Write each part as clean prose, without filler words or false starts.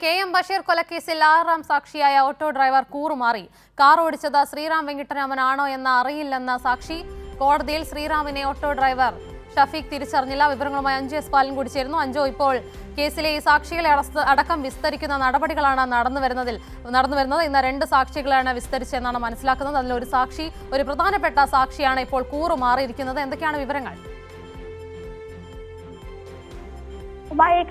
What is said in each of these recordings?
KM Basheer കൊലക്കേസിൽ ആറാം സാക്ഷിയായ ഓട്ടോ ഡ്രൈവർ കൂറുമാറി. കാർ ഓടിച്ചത് ശ്രീറാം വെങ്കിട്ടരാമൻ ആണോ എന്ന് അറിയില്ലെന്ന സാക്ഷി. കോടതിയിൽ ശ്രീറാമിനെ ഓട്ടോ ഡ്രൈവർ ഷഫീഖ് തിരിച്ചറിഞ്ഞില്ല. വിവരങ്ങളുമായി അഞ്ജു എസ് പാലൻ കൂടി ചേരുന്നു. അഞ്ജു, ഇപ്പോൾ കേസിലെ ഈ സാക്ഷികളെ അടക്കം വിസ്തരിക്കുന്ന നടപടികളാണ് നടന്നു വരുന്നത്. ഇന്ന് 2 സാക്ഷികളാണ് വിസ്തരിച്ചെന്നാണ് മനസ്സിലാക്കുന്നത്. അതിലൊരു സാക്ഷി, ഒരു പ്രധാനപ്പെട്ട സാക്ഷിയാണ് ഇപ്പോൾ കൂറുമാറിയിരിക്കുന്നത്. എന്തൊക്കെയാണ് വിവരങ്ങൾ?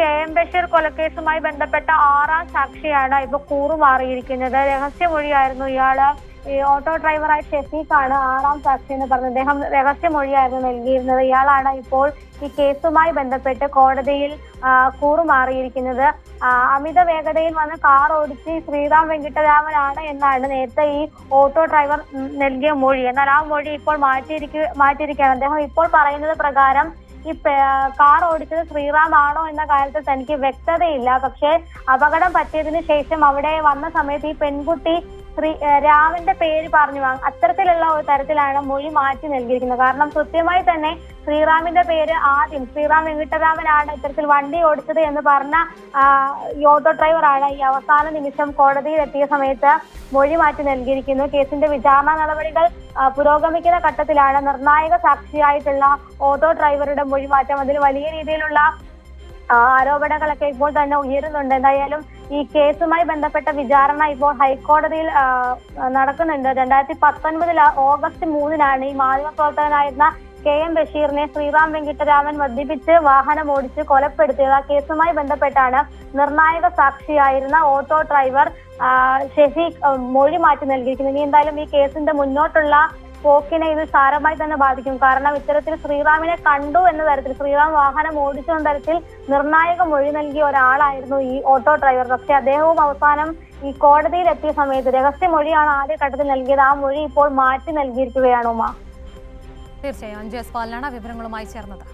KM ബഷീർ കൊലക്കേസുമായി ബന്ധപ്പെട്ട 6ാം സാക്ഷിയാണ് ഇപ്പൊ കൂറുമാറിയിരിക്കുന്നത്. രഹസ്യമൊഴിയായിരുന്നു ഇയാള്. ഈ ഓട്ടോ ഡ്രൈവറായ ഷഫീഖാണ് 6ാം സാക്ഷി എന്ന് പറഞ്ഞത്. അദ്ദേഹം രഹസ്യമൊഴിയായിരുന്നു നൽകിയിരുന്നത്. ഇയാളാണ് ഇപ്പോൾ ഈ കേസുമായി ബന്ധപ്പെട്ട് കോടതിയിൽ കൂറുമാറിയിരിക്കുന്നത്. അമിത വേഗതയിൽ വന്ന് കാർ ഓടിച്ച് ശ്രീറാം വെങ്കിട്ടരാമനാണ് എന്നാണ് നേരത്തെ ഈ ഓട്ടോ ഡ്രൈവർ നൽകിയ മൊഴി. എന്നാൽ ആ മൊഴി ഇപ്പോൾ മാറ്റിയിരിക്കുകയാണ്. അദ്ദേഹം ഇപ്പോൾ പറയുന്നത് പ്രകാരം ഈ കാർ ഓടിച്ചത് ശ്രീറാം ആണോ എന്ന കാര്യത്തിൽ തനിക്ക് വ്യക്തതയില്ല. പക്ഷേ അപകടം പറ്റിയതിനു ശേഷം അവിടെ വന്ന സമയത്ത് ഈ പെൺകുട്ടി രാമന്റെ പേര് പറഞ്ഞു. അത്തരത്തിലുള്ള ഒരു തരത്തിലാണ് മൊഴി മാറ്റി നൽകിയിരിക്കുന്നത്. കാരണം കൃത്യമായി തന്നെ ശ്രീറാമിന്റെ പേര് ആദ്യം ശ്രീറാം വെങ്കിട്ടരാമനാണ് ഇത്തരത്തിൽ വണ്ടി ഓടിച്ചത് എന്ന് പറഞ്ഞ ഈ ഓട്ടോ ഡ്രൈവറാണ് ഈ അവസാന നിമിഷം കോടതിയിൽ എത്തിയ സമയത്ത് മൊഴി മാറ്റി നൽകിയിരിക്കുന്നു. കേസിന്റെ വിചാരണ നടപടികൾ പുരോഗമിക്കുന്ന ഘട്ടത്തിലാണ്. നിർണായക സാക്ഷിയായിട്ടുള്ള ഓട്ടോ ഡ്രൈവറുടെ മൊഴി മാറ്റം. അതിൽ വലിയ രീതിയിലുള്ള ആരോപണങ്ങളൊക്കെ ഇപ്പോൾ തന്നെ ഉയരുന്നുണ്ട്. എന്തായാലും ഈ കേസുമായി ബന്ധപ്പെട്ട വിചാരണ ഇപ്പോൾ ഹൈക്കോടതിയിൽ നടക്കുന്നുണ്ട്. 2019 ഓഗസ്റ്റ് 3-നാണ് ഈ മാധ്യമപ്രവർത്തകനായിരുന്ന KM ബഷീറിനെ ശ്രീറാം വെങ്കിട്ടരാമൻ മദ്യപിച്ച് വാഹനം ഓടിച്ച് കൊലപ്പെടുത്തിയത്. ആ കേസുമായി ബന്ധപ്പെട്ടാണ് നിർണായക സാക്ഷിയായിരുന്ന ഓട്ടോ ഡ്രൈവർ ഷഫീഖ് മൊഴി മാറ്റി നൽകിയിരിക്കുന്നത്. ഇനി എന്തായാലും ഈ കേസിന്റെ മുന്നോട്ടുള്ള പോക്കിനെ ഇത് സാരമായി തന്നെ ബാധിക്കും. കാരണം ഇത്തരത്തിൽ ശ്രീറാമിനെ കണ്ടു എന്ന തരത്തിൽ, ശ്രീറാം വാഹനം ഓടിച്ചു എന്ന തരത്തിൽ നിർണായക മൊഴി നൽകിയ ഒരാളായിരുന്നു ഈ ഓട്ടോ ഡ്രൈവർ. പക്ഷെ അദ്ദേഹവും അവസാനം ഈ കോടതിയിൽ എത്തിയ സമയത്ത് രഹസ്യമൊഴിയാണ് ആദ്യഘട്ടത്തിൽ നൽകിയത്. ആ മൊഴി ഇപ്പോൾ മാറ്റി നൽകിയിരിക്കുകയാണ്. ഉമ, തീർച്ചയായും അഞ്ജു എസ് പാലനാണ് വിവരങ്ങളുമായി ചേർന്നത്.